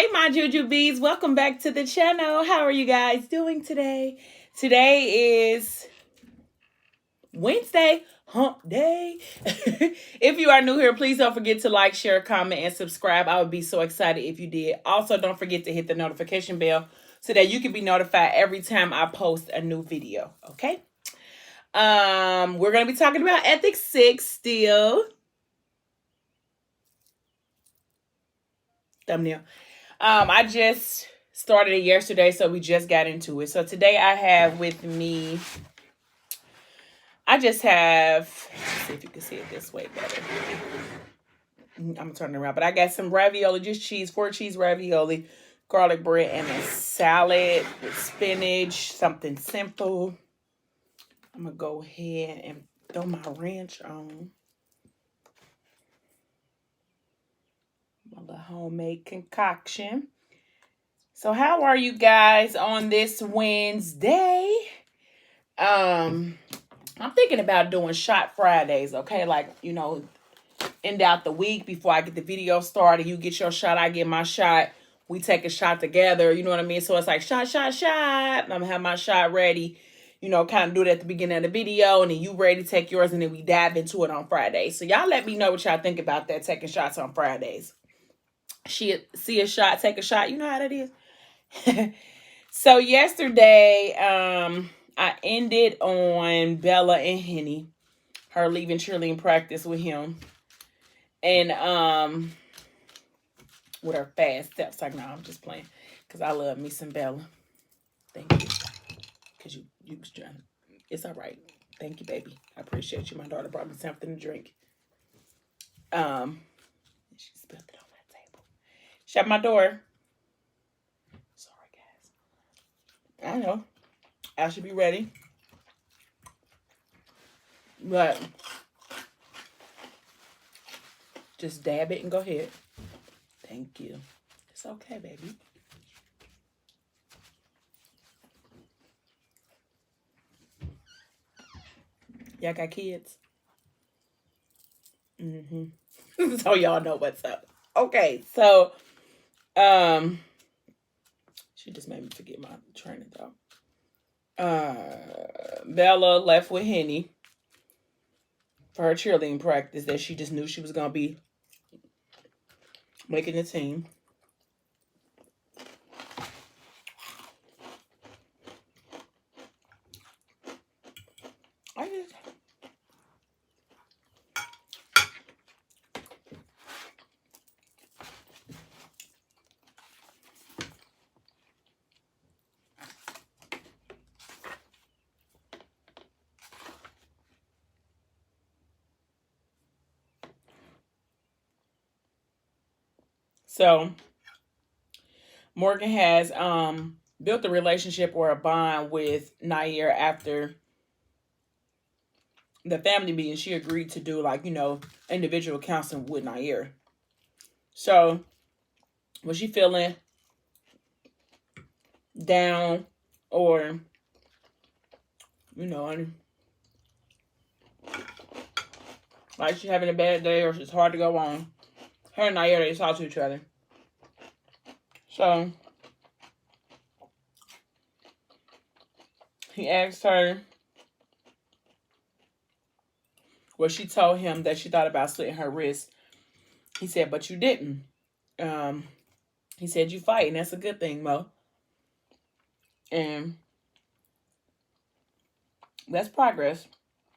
Hey, my Juju Bees. Welcome back to the channel. How are you guys doing today? Today is Wednesday, hump day. If you are new here, please don't forget to like, share, comment, and subscribe. I would be so excited if you did. Also, don't forget to hit the notification bell so that you can be notified every time I post a new video, okay? We're going to be talking about Ethics 6 still. Thumbnail. I just started it yesterday, so we just got into it. So today I have with me, let's see if you can see it this way better. I'm gonna turn it around, but I got some ravioli, just cheese, 4 cheese ravioli, garlic bread, and a salad with spinach, something simple. I'm gonna go ahead and throw my ranch on. My little homemade concoction. So how are you guys on this Wednesday? I'm thinking about doing shot Fridays, okay? Like, you know, end out the week before I get the video started. You get your shot, I get my shot. We take a shot together, you know what I mean? So it's like shot. I'm gonna have my shot ready, you know, kind of do it at the beginning of the video, and then you ready to take yours, and then we dive into it on Fridays. So y'all let me know what y'all think about that, taking shots on Fridays. See a shot, take a shot. You know how that is. So yesterday, I ended on Bella and Henny, her leaving cheerleading practice with him, and with her fast steps. Like, no, I'm just playing, because I love me some Bella. Thank you, because you was trying. It's all right. Thank you, baby. I appreciate you. My daughter brought me something to drink. She spilled it on my table. Shut my door. Sorry, guys. I know. I should be ready. But just dab it and go ahead. Thank you. It's okay, baby. Y'all got kids? So y'all know what's up. Okay, so she just made me forget my train of thought. Bella left with Henny for her cheerleading practice that she just knew she was gonna be making the team. So Morgan has built a relationship or a bond with Nair after the family meeting. She agreed to do, like, you know, individual counseling with Nair. So was she feeling down, or, you know, like she's having a bad day, or it's hard to go on, her and Nair, they talk to each other. So he asked her, well, she told him that she thought about slitting her wrist. He said, but you didn't. He said, you fight, and that's a good thing, Mo. And that's progress.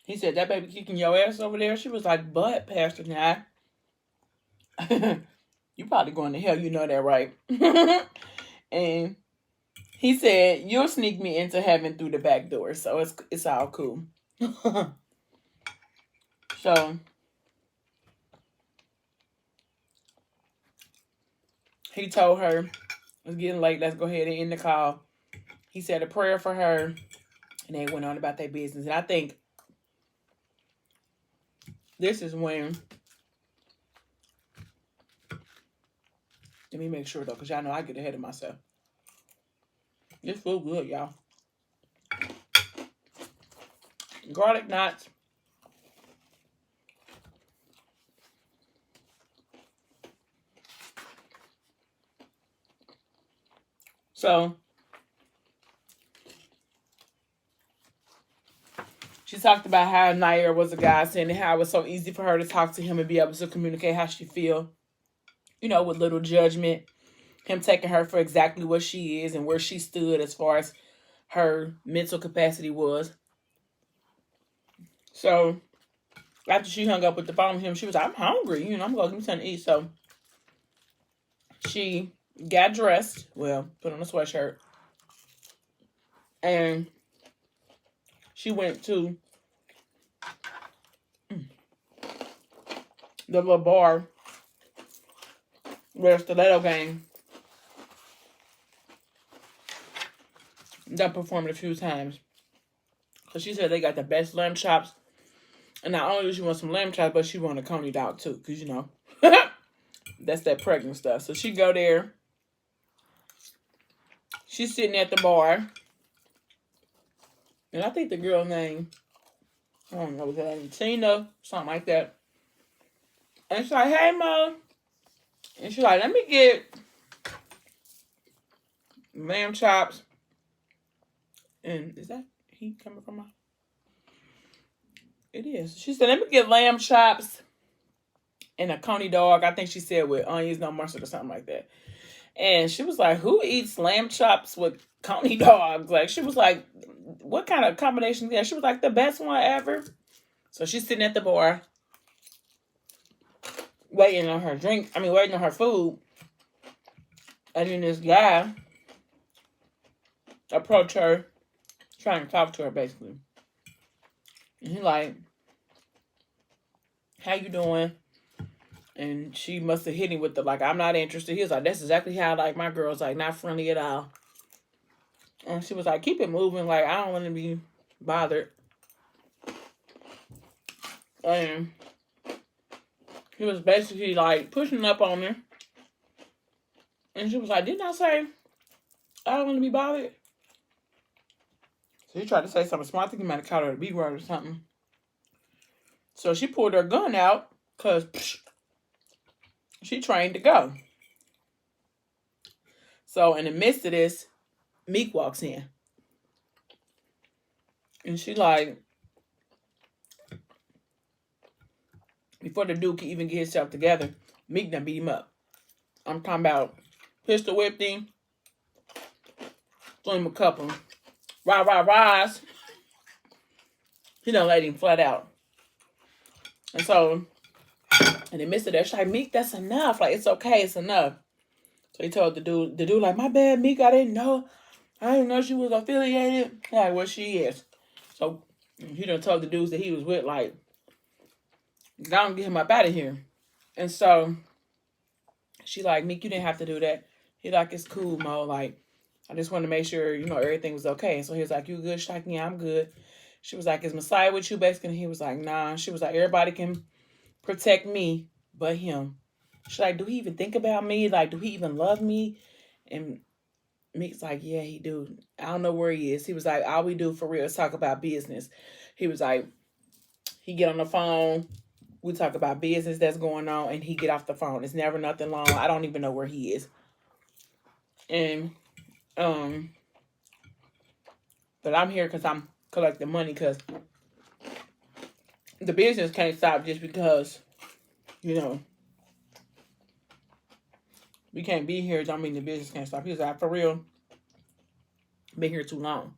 He said, that baby kicking your ass over there. She was like, but, Pastor, now, you probably going to hell, you know that, right? And he said, you'll sneak me into heaven through the back door. So it's all cool. So he told her, it's getting late, let's go ahead and end the call. He said a prayer for her, and they went on about their business. And I think this is when, let me make sure though, because y'all know I get ahead of myself. This food good, y'all. Garlic knots. So she talked about how Nair was a guy, saying how it was so easy for her to talk to him and be able to communicate how she feel, with little judgment. Him taking her for exactly what she is and where she stood as far as her mental capacity was. So after she hung up with the phone with him, she was like, I'm hungry. I'm going to get me something to eat. So she got dressed. Well, put on a sweatshirt. And she went to the little bar where Stiletto Gang that performed a few times. Because she said they got the best lamb chops. And not only does she want some lamb chops, but she want a coney dog too. Because, that's that pregnant stuff. So she go there. She's sitting at the bar. And I think the girl name, I don't know, was her name Tina? Something like that. And she's like, hey, Mo. And she's like, let me get lamb chops. And is that he coming from my? It is. She said, let me get lamb chops and a coney dog. I think she said with onions, no mustard or something like that. And she was like, who eats lamb chops with coney dogs? Like, she was like, what kind of combination is that? She was like, the best one ever. So she's sitting at the bar, waiting on her food. And then this guy approached her, trying to talk to her, basically. And he like, how you doing? And she must have hit him with the, like, I'm not interested. He was like, that's exactly how, like, my girl's, like, not friendly at all. And she was like, keep it moving. Like, I don't want to be bothered. And he was basically, like, pushing up on her. And she was like, didn't I say I don't want to be bothered? So he tried to say something smart. I think he might have called her a B word or something. So she pulled her gun out because she trained to go. So in the midst of this, Meek walks in. And she like, before the dude can even get himself together, Meek done beat him up. I'm talking about pistol whipped him, threw him a couple rah-rah-rahs. He done let him flat out. And so, in the midst of that, she's like, Meek, that's enough. Like, it's okay, it's enough. So he told the dude like, my bad, Meek, I didn't know she was affiliated. Like, well, she is. So he done told the dudes that he was with, like, go and get him up out of here. And so she like, Meek, you didn't have to do that. He like, it's cool, Mo. Like, I just wanted to make sure, everything was okay. And so he was like, you good? She's like, yeah, I'm good. She was like, is Messiah with you, basically? And he was like, nah. She was like, everybody can protect me but him. She's like, do he even think about me? Like, do he even love me? And Meek's like, yeah, he do. I don't know where he is. He was like, all we do for real is talk about business. He was like, he get on the phone, we talk about business that's going on, and he get off the phone. It's never nothing long. I don't even know where he is. And, but I'm here because I'm collecting money because the business can't stop just because, we can't be here. Don't mean the business can't stop. He's like, for real, been here too long.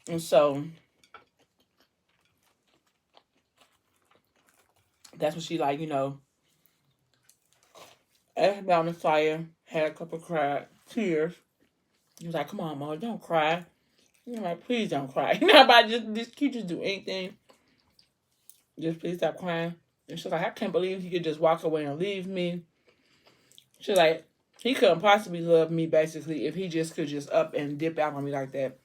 And so that's what she like, asked about Messiah, had a couple tears. He was like, come on, Mo, don't cry. I'm like, please don't cry. Nobody just can you just do anything? Just please stop crying. And she's like, I can't believe he could just walk away and leave me. She's like, he couldn't possibly love me, basically, if he just could just up and dip out on me like that.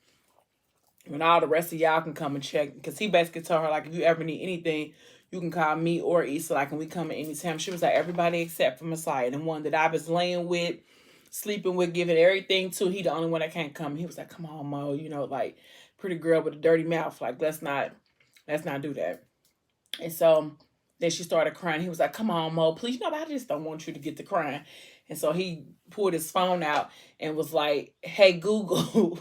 When all the rest of y'all can come and check. Because he basically told her, like, if you ever need anything, you can call me or Issa, like, and we come at any time. She was like, everybody except for Messiah. The one that I was laying with, sleeping with, giving everything to, he the only one that can't come. He was like, come on, Mo, like, pretty girl with a dirty mouth. Like, let's not do that. And so Then she started crying. He was like, come on, Mo, please. No, I just don't want you to get to crying. And so he pulled his phone out and was like, hey, Google,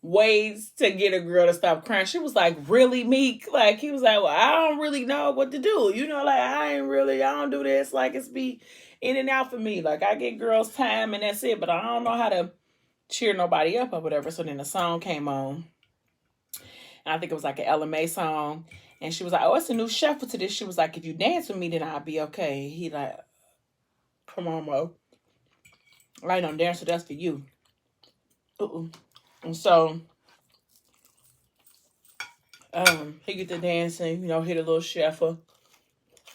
ways to get a girl to stop crying. She was like, really, Meek? Like, he was like, well, I don't really know what to do. You know, like, I don't do this. Like, it's be in and out for me. Like, I get girls time and that's it. But I don't know how to cheer nobody up or whatever. So then the song came on. And I think it was like an LMA song. And she was like, oh, it's a new shuffle to this. She was like, if you dance with me, then I'll be okay. He like, come on, Mo. I don't dance, so that's for you. And so, he get to dancing, you know, hit a little shuffle.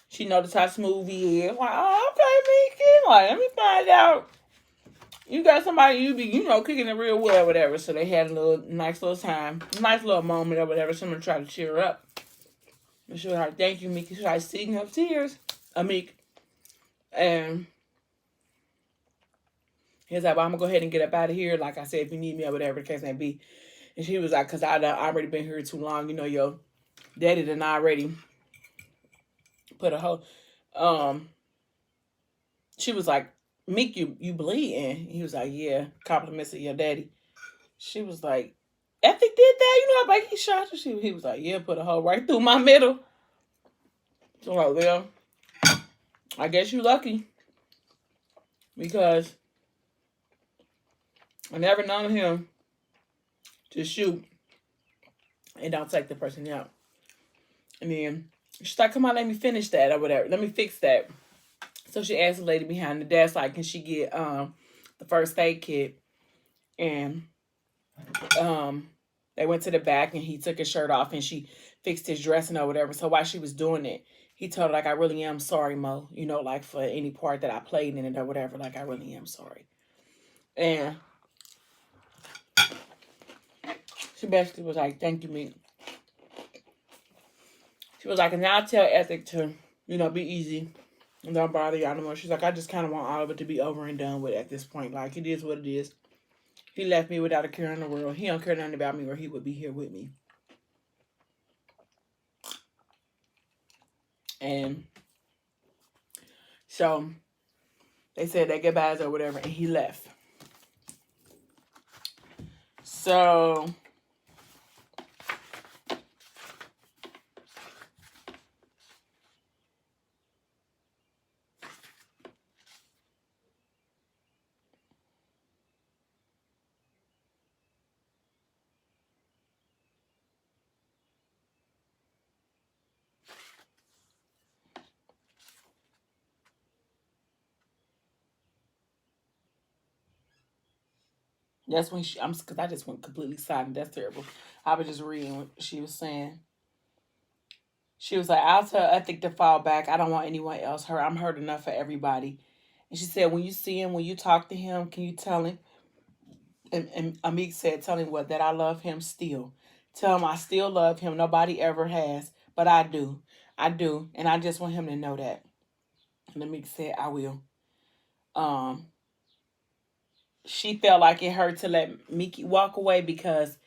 She noticed how smooth he is. Like, oh, okay, Mickey. Like, let me find out. You got somebody you be, you know, kicking it real well or whatever. So they had a little nice little time, nice little moment or whatever. Someone tried to cheer her up. And she was like, thank you, Mickey. She was like, seeing her tears. Meek. And he was like, well, I'm going to go ahead and get up out of here. Like I said, if you need me or whatever the case may be. And she was like, because I already been here too long. You know, your daddy done already put a whole... She was like, Meek, you bleeding? He was like, yeah, compliments of your daddy. She was like, Ethic did that? You know how big he shot you? He was like, yeah, put a hole right through my middle. So I'm like, well, I guess you lucky. Because I never known him to shoot and don't take the person out. And then she's like, come on, let me finish that or whatever. Let me fix that. So she asked the lady behind the desk, like, can she get the first aid kit? And they went to the back and he took his shirt off and she fixed his dressing or whatever. So while she was doing it, he told her, like, I really am sorry, Mo. You know, like, for any part that I played in it or whatever. Like, I really am sorry. And she basically was like, thank you, Meek. She was like, and now I tell Ethic to, you know, be easy. And don't bother y'all no more. She's like, I just kind of want all of it to be over and done with at this point. Like, it is what it is. He left me without a care in the world. He don't care nothing about me or he would be here with me. And so they said their goodbyes or whatever, and he left. So that's when because I just went completely silent. That's terrible. I was just reading what she was saying. She was like, I'll tell Ethic to fall back. I don't want anyone else hurt. I'm hurt enough for everybody. And she said, when you see him, when you talk to him, can you tell him? And Amik said, tell him what? That I love him still. Tell him I still love him. Nobody ever has. But I do. I do. And I just want him to know that. And Amik said, I will. She felt like it hurt to let Mickey walk away because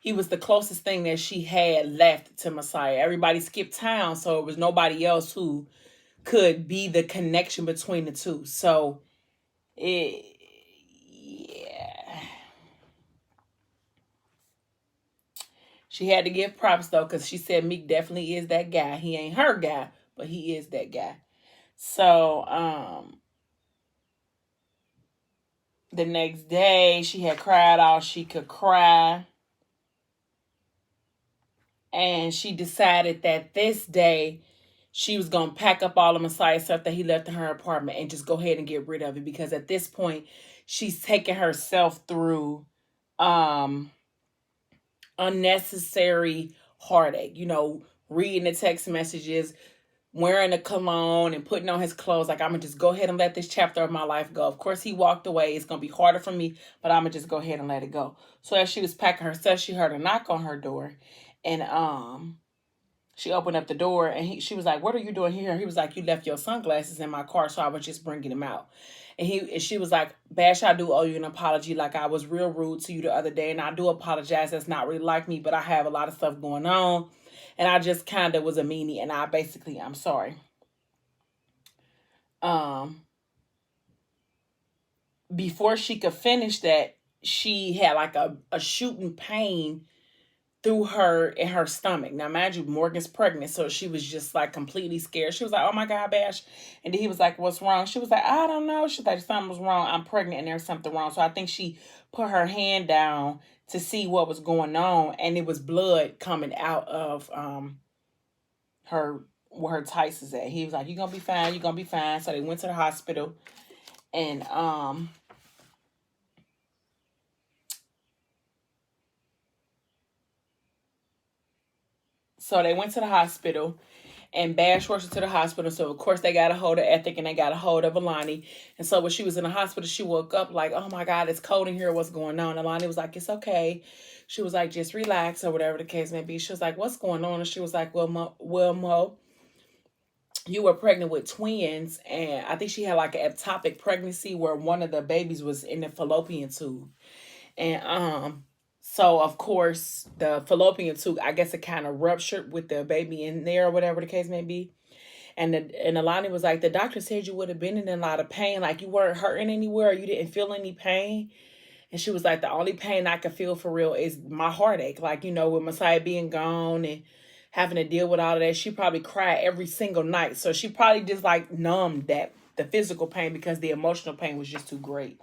he was the closest thing that she had left to Messiah. Everybody skipped town, so it was nobody else who could be the connection between the two. So, yeah. She had to give props, though, because she said Meek definitely is that guy. He ain't her guy, but he is that guy. So, the next day, she had cried all she could cry. And she decided that this day, she was going to pack up all of Messiah's stuff that he left in her apartment and just go ahead and get rid of it. Because at this point, she's taking herself through unnecessary heartache. You know, reading the text messages, wearing a cologne and putting on his clothes. Like, I'm going to just go ahead and let this chapter of my life go. Of course, he walked away. It's going to be harder for me, but I'm going to just go ahead and let it go. So as she was packing her stuff, she heard a knock on her door. And she opened up the door and she was like, what are you doing here? He was like, you left your sunglasses in my car, so I was just bringing them out. And she was like, Bash, I do owe you an apology. Like, I was real rude to you the other day, and I do apologize. That's not really like me, but I have a lot of stuff going on. And I just kind of was a meanie, and I'm sorry. Before she could finish that, she had like a shooting pain through her in her stomach. Now, mind you, Morgan's pregnant, so she was just like completely scared. She was like, "Oh my God, Bash!" And then he was like, "What's wrong?" She was like, "I don't know." She was like, "Something was wrong. I'm pregnant, and there's something wrong." So I think she put her hand down to see what was going on, and it was blood coming out of her where her tights is at. He was like, "You're gonna be fine. You're gonna be fine." So they went to the hospital, and so they went to the hospital, and Bash rushed her to the hospital. So of course they got a hold of Ethic, and they got a hold of Alani. And so when she was in the hospital, she woke up like, "Oh my God, it's cold in here. What's going on?" Alani was like, "It's okay." She was like, "Just relax," or whatever the case may be. She was like, "What's going on?" And she was like, Mo, you were pregnant with twins, and I think she had like an ectopic pregnancy where one of the babies was in the fallopian tube. And so of course the fallopian tube, I guess it kind of ruptured with the baby in there or whatever the case may be. And Alani was like, "The doctor said you would have been in a lot of pain, like you weren't hurting anywhere, you didn't feel any pain." And she was like, "The only pain I could feel for real is my heartache. Like, with Messiah being gone and having to deal with all of that, she probably cried every single night. So she probably just like numbed the physical pain because the emotional pain was just too great."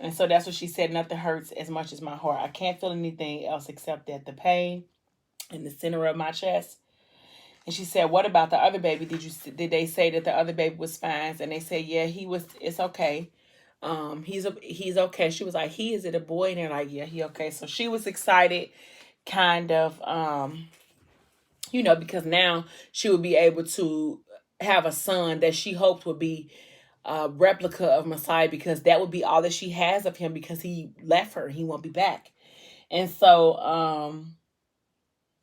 And so that's what she said. "Nothing hurts as much as my heart. I can't feel anything else except that the pain in the center of my chest." And she said, "What about the other baby? Did they say that the other baby was fine?" And they said, "Yeah, he was. It's okay. He's okay." She was like, "Is it a boy?" And they're like, "Yeah, he okay." So she was excited, kind of, because now she would be able to have a son that she hoped would be a replica of Messiah, because that would be all that she has of him, because he left her. He won't be back. And so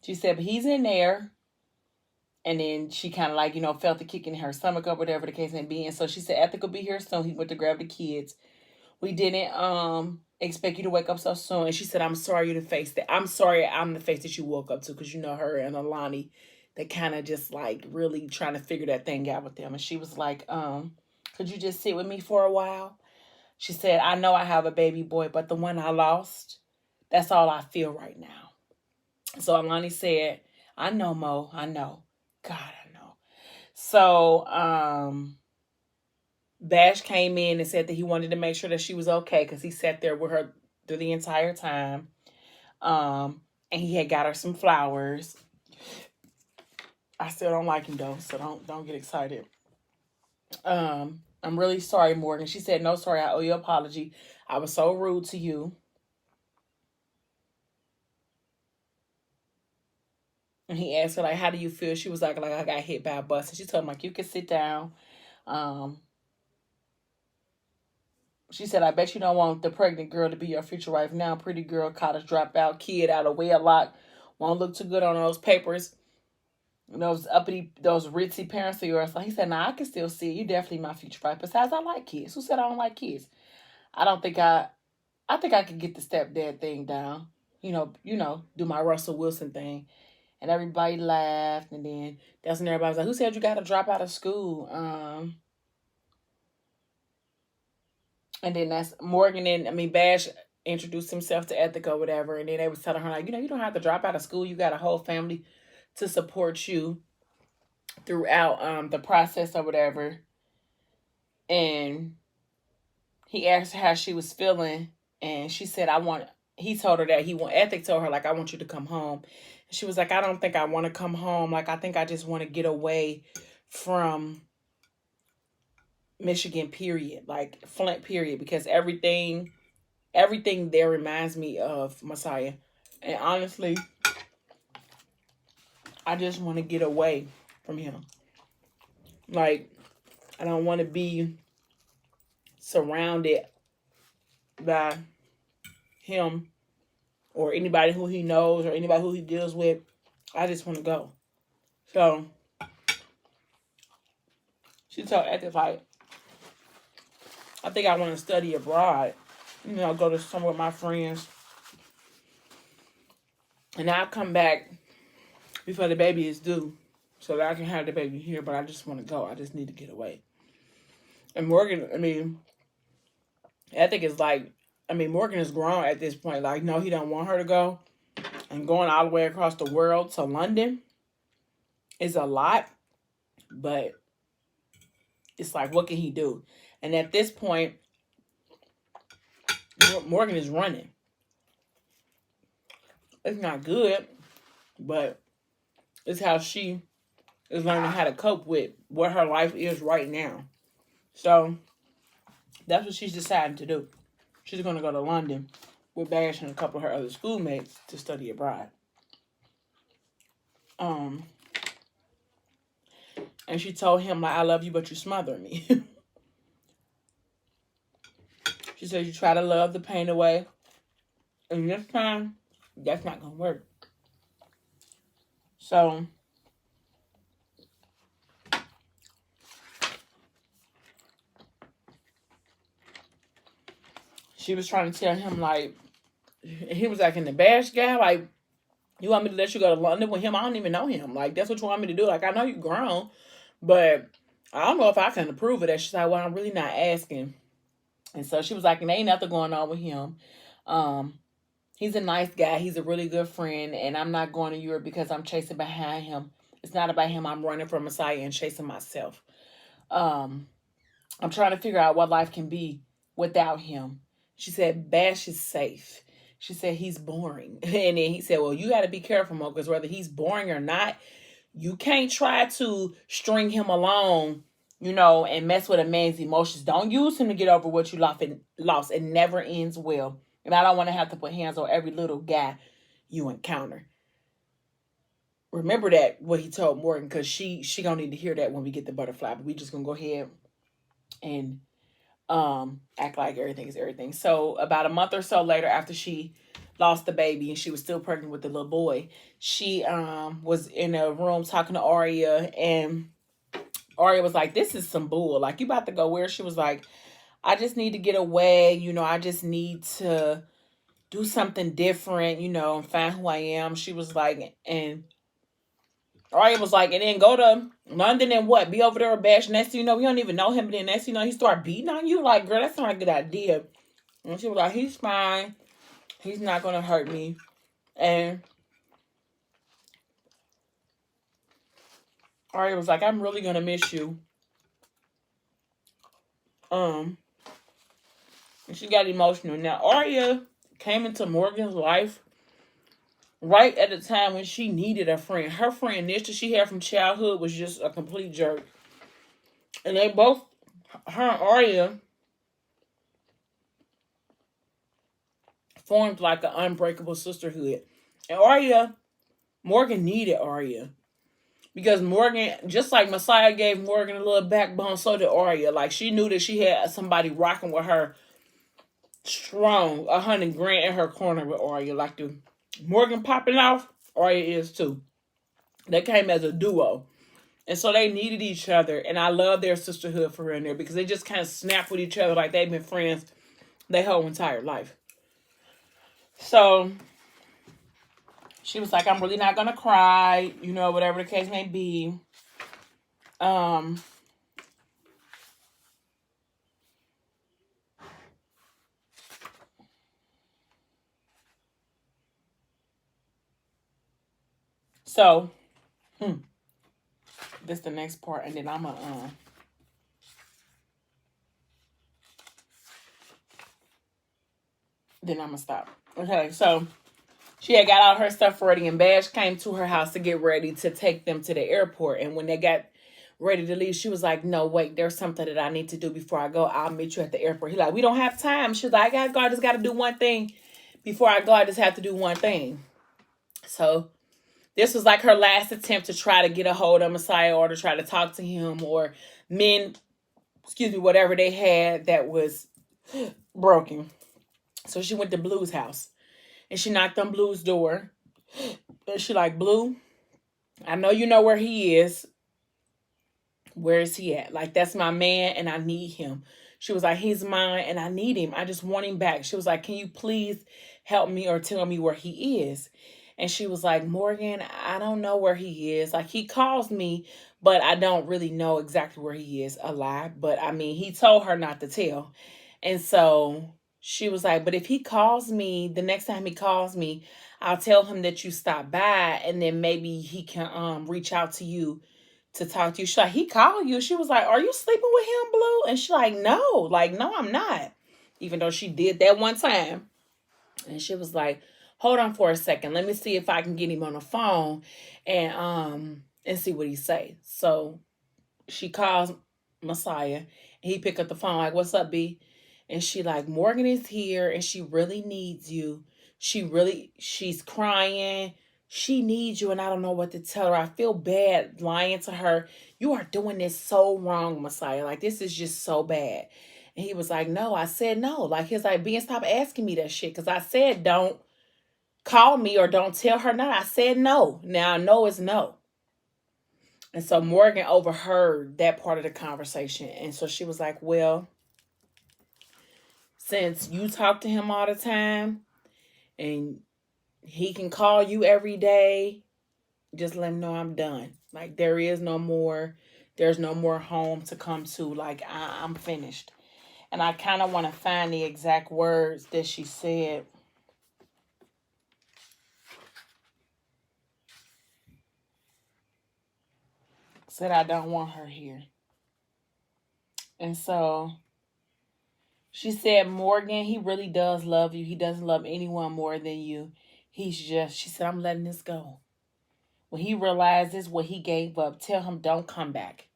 she said, "But he's in there." And then she kind of like, felt the kick in her stomach or whatever the case may be. And so she said, "Ethic will be here soon." He went to grab the kids. "We didn't expect you to wake up so soon." And she said, "I'm sorry you to face that. I'm sorry I'm the face that you woke up to," because her and Alani, they kind of just like really trying to figure that thing out with them. And she was like, "Could you just sit with me for a while?" She said, "I know I have a baby boy, but the one I lost, that's all I feel right now." So Alani said, "I know, Mo. I know. God, I know." So Bash came in and said that he wanted to make sure that she was okay, because he sat there with her through the entire time. And he had got her some flowers. I still don't like him though, so don't get excited. "I'm really sorry, Morgan." She said, "No, sorry. I owe you an apology. I was so rude to you." And he asked her like, "How do you feel?" She was like, "I got hit by a bus." And she told him like, "You can sit down." Um, she said, "I bet you don't want the pregnant girl to be your future wife now. Pretty girl, college dropout, kid out of wedlock, won't look too good on those papers. Those uppity, those ritzy parents of yours." So he said, "Nah, I can still see it. You definitely my future wife. Besides, I like kids. Who said I don't like kids? I don't think I think I could get the stepdad thing down. Do my Russell Wilson thing." And everybody laughed, and then that's when everybody was like, "Who said you got to drop out of school?" And then that's Morgan and Bash introduced himself to Ethica or whatever, and then they was telling her like, "You don't have to drop out of school. You got a whole family to support you throughout the process or whatever." And he asked her how she was feeling, and she said, he told her that Ethic told her like, "I want you to come home." And she was like, "I don't think I want to come home. Like, I think I just want to get away from Michigan, period. Like Flint, period, because everything there reminds me of Messiah. And honestly, I just want to get away from him. Like, I don't want to be surrounded by him or anybody who he knows or anybody who he deals with. I just want to go." So she told Ethic like, "I think I want to study abroad. Go to somewhere with my friends. And I'll come back before the baby is due so that I can have the baby here, but I just want to go. I just need to get away. And Morgan, I think it's like, Morgan is grown at this point. Like, no, he don't want her to go. And going all the way across the world to London is a lot, but it's like, what can he do? And at this point, Morgan is running. It's not good, but it's how she is learning how to cope with what her life is right now. So that's what she's deciding to do. She's going to go to London with Bash and a couple of her other schoolmates to study abroad. And she told him, like, I love you, but you smother me. She said, you try to love the pain away. And this time, that's not going to work. So she was trying to tell him, like, he was like, in the Bash guy, like, you want me to let you go to London with him? I don't even know him. Like, that's what you want me to do? Like, I know you grown, but I don't know if I can approve of that. She's like, well, I'm really not asking. And so she was like, and there ain't nothing going on with him. He's a nice guy. He's a really good friend. And I'm not going to Europe because I'm chasing behind him. It's not about him. I'm running from Messiah and chasing myself. I'm trying to figure out what life can be without him. She said, Bash is safe. She said, he's boring. And then he said, well, you got to be careful, Mo, because whether he's boring or not, you can't try to string him along, and mess with a man's emotions. Don't use him to get over what you lost. It never ends well. And I don't want to have to put hands on every little guy you encounter. Remember that, what he told Morgan, because she going to need to hear that when we get the butterfly. But we just going to go ahead and act like everything is everything. So about a month or so later, after she lost the baby and she was still pregnant with the little boy, she was in a room talking to Aria, and Aria was like, this is some bull. Like, you about to go where? She was like, I just need to get away. I just need to do something different, and find who I am. She was like, and Aria was like, and then go to London and what? Be over there with Bash. Next thing you know, we don't even know him. But then next thing you know, he start beating on you. Like, girl, that's not a good idea. And she was like, he's fine. He's not going to hurt me. And Aria was like, I'm really going to miss you. And she got emotional. Now, Aria came into Morgan's life right at the time when she needed a friend. Her friend, Nish, that she had from childhood, was just a complete jerk. And they both, her and Aria, formed like an unbreakable sisterhood. And Morgan needed Aria. Because Morgan, just like Messiah gave Morgan a little backbone, so did Aria. Like, she knew that she had somebody rocking with her strong, 100 grand in her corner with Aria. Like, the Morgan popping off, Aria is too. They came as a duo. And so they needed each other. And I love their sisterhood for in there because they just kind of snap with each other like they've been friends their whole entire life. So she was like, I'm really not going to cry, whatever the case may be. So, this is the next part, and then I'm going to, then I'm going to stop. Okay, so she had got all her stuff ready, and Bash came to her house to get ready to take them to the airport. And when they got ready to leave, she was like, no, wait, there's something that I need to do before I go. I'll meet you at the airport. He's like, we don't have time. She's like, I gotta go. I just got to do one thing. Before I go, I just have to do one thing. So this was like her last attempt to try to get a hold of Messiah or to try to talk to him or whatever they had that was broken. So she went to Blue's house. And she knocked on Blue's door. And she like, Blue, I know you know where he is. Where is he at? Like, that's my man and I need him. She was like, he's mine and I need him. I just want him back. She was like, can you please help me or tell me where he is? And she was like, Morgan, I don't know where he is. Like, he calls me, but I don't really know exactly where he is. A lie. But I mean, he told her not to tell. And so she was like, but if he calls me, the next time he calls me, I'll tell him that you stopped by, and then maybe he can reach out to you to talk to you. She's like, he called you. She was like, are you sleeping with him, Blue? And she's like, no, I'm not. Even though she did that one time. And she was like, hold on for a second. Let me see if I can get him on the phone and see what he say. So she calls Messiah, and he pick up the phone like, what's up, B? And she like, Morgan is here and she really needs you. She's crying. She needs you and I don't know what to tell her. I feel bad lying to her. You are doing this so wrong, Messiah. Like, this is just so bad. And he was like, no, I said no. Like, he's like, Ben, stop asking me that shit. Because I said don't call me or don't tell her not. I said no. Now, no is no. And so Morgan overheard that part of the conversation. And so she was like, well, since you talk to him all the time and he can call you every day, just let him know I'm done. Like, there's no more home to come to. Like, I'm finished. And I kind of want to find the exact words that she said. Said I don't want her here. And so she said, Morgan, he really does love you. He doesn't love anyone more than you. She said, I'm letting this go. When he realizes what he gave up, tell him don't come back.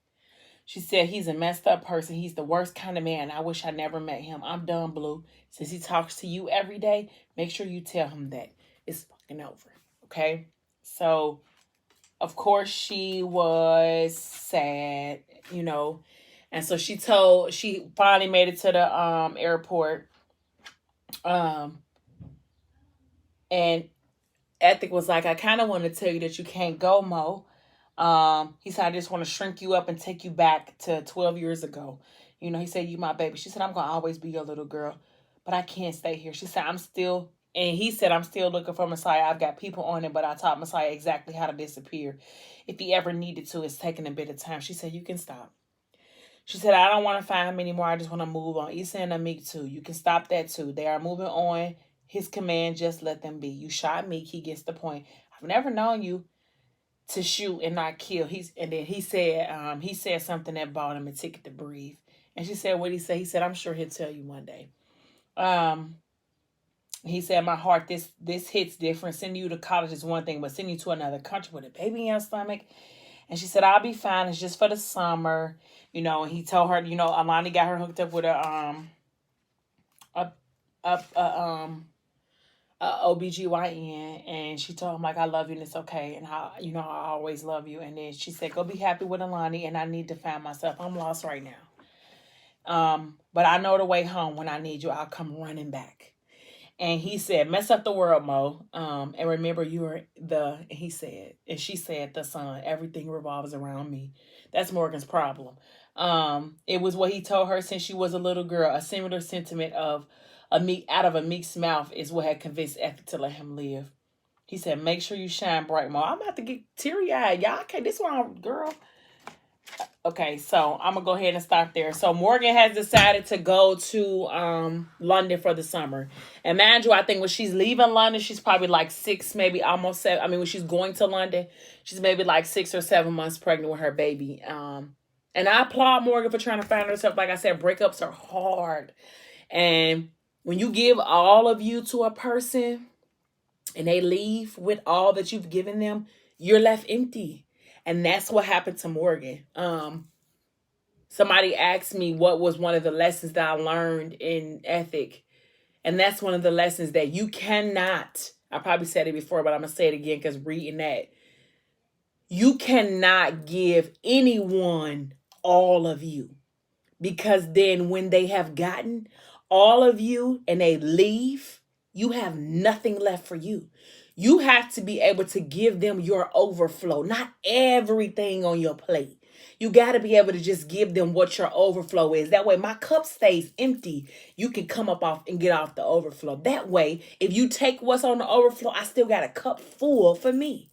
She said, he's a messed up person. He's the worst kind of man. I wish I never met him. I'm done, Blue. Since he talks to you every day, make sure you tell him that it's fucking over. Okay? So, of course, she was sad, And so she finally made it to the airport. And Ethic was like, I kind of want to tell you that you can't go, Mo. He said, I just want to shrink you up and take you back to 12 years ago. He said, you my baby. She said, I'm going to always be your little girl, but I can't stay here. She said, he said, I'm still looking for Messiah. I've got people on it, but I taught Messiah exactly how to disappear. If he ever needed to, it's taking a bit of time. She said, you can stop. She said, I don't want to find him anymore. I just want to move on. Issa and Amik too. You can stop that too. They are moving on. His command, just let them be. You shot Meek. He gets the point. I've never known you to shoot and not kill. And then he said something that bought him a ticket to breathe. And she said, what he said? He said, I'm sure he'll tell you one day. He said, my heart, this hits different. Sending you to college is one thing, but sending you to another country with a baby in your stomach. And she said, I'll be fine. It's just for the summer. And he told her, Alani got her hooked up with a OBGYN, and she told him, like, I love you and it's okay, and I always love you. And then she said, go be happy with Alani, and I need to find myself. I'm lost right now. But I know the way home. When I need you, I'll come running back. And he said, mess up the world, Mo. And remember, she said, the sun. Everything revolves around me. That's Morgan's problem. It was what he told her since she was a little girl. A similar sentiment out of Amik's mouth is what had convinced Ethic to let him live. He said, make sure you shine bright, Mo. I'm about to get teary-eyed. Y'all, okay, this one, girl. Okay, so I'm going to go ahead and stop there. So Morgan has decided to go to London for the summer. And mind you, I think when she's leaving London, she's probably like 6, maybe almost 7. I mean, when she's going to London, she's maybe like 6 or 7 months pregnant with her baby. And I applaud Morgan for trying to find herself. Like I said, breakups are hard. And when you give all of you to a person and they leave with all that you've given them, you're left empty. And that's what happened to Morgan. Somebody asked me what was one of the lessons that I learned in Ethic. And that's one of the lessons that you cannot, I probably said it before, but I'm going to say it again because reading that, you cannot give anyone all of you. Because then when they have gotten all of you and they leave, you have nothing left for you. You have to be able to give them your overflow, not everything on your plate. You got to be able to just give them what your overflow is. That way my cup stays empty. You can come up off and get off the overflow. That way, if you take what's on the overflow, I still got a cup full for me.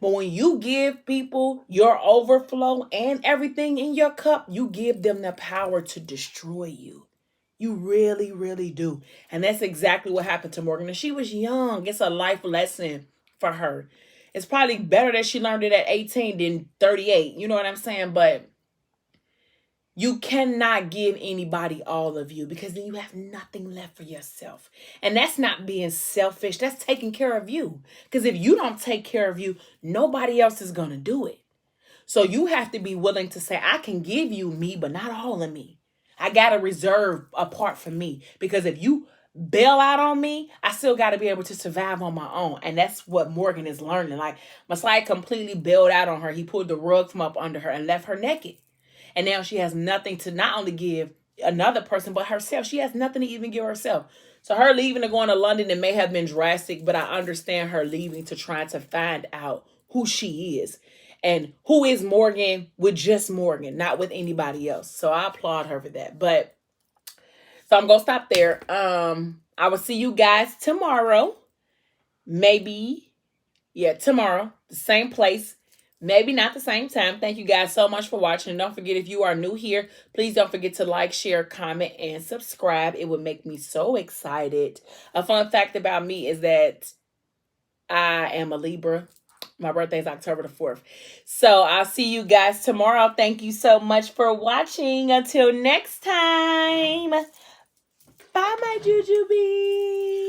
But when you give people your overflow and everything in your cup, you give them the power to destroy you. You really, really do. And that's exactly what happened to Morgan. And she was young. It's a life lesson for her. It's probably better that she learned it at 18 than 38. You know what I'm saying? But you cannot give anybody all of you, because then you have nothing left for yourself. And that's not being selfish. That's taking care of you. Because if you don't take care of you, nobody else is going to do it. So you have to be willing to say, I can give you me, but not all of me. I got to reserve a part for me. Because if you bail out on me, I still got to be able to survive on my own. And that's what Morgan is learning. Like, Messiah completely bailed out on her. He pulled the rug from up under her and left her naked. And now she has nothing to not only give another person, but herself. She has nothing to even give herself. So her leaving and going to London, it may have been drastic, but I understand her leaving to try to find out who she is. And who is Morgan with just Morgan, not with anybody else. So I applaud her for that. But so I'm going to stop there. I will see you guys tomorrow. Maybe, tomorrow. The same place. Maybe not the same time. Thank you guys so much for watching. Don't forget, if you are new here, please don't forget to like, share, comment, and subscribe. It would make me so excited. A fun fact about me is that I am a Libra. My birthday is October the 4th. So I'll see you guys tomorrow. Thank you so much for watching. Until next time. Bye, my jujubee.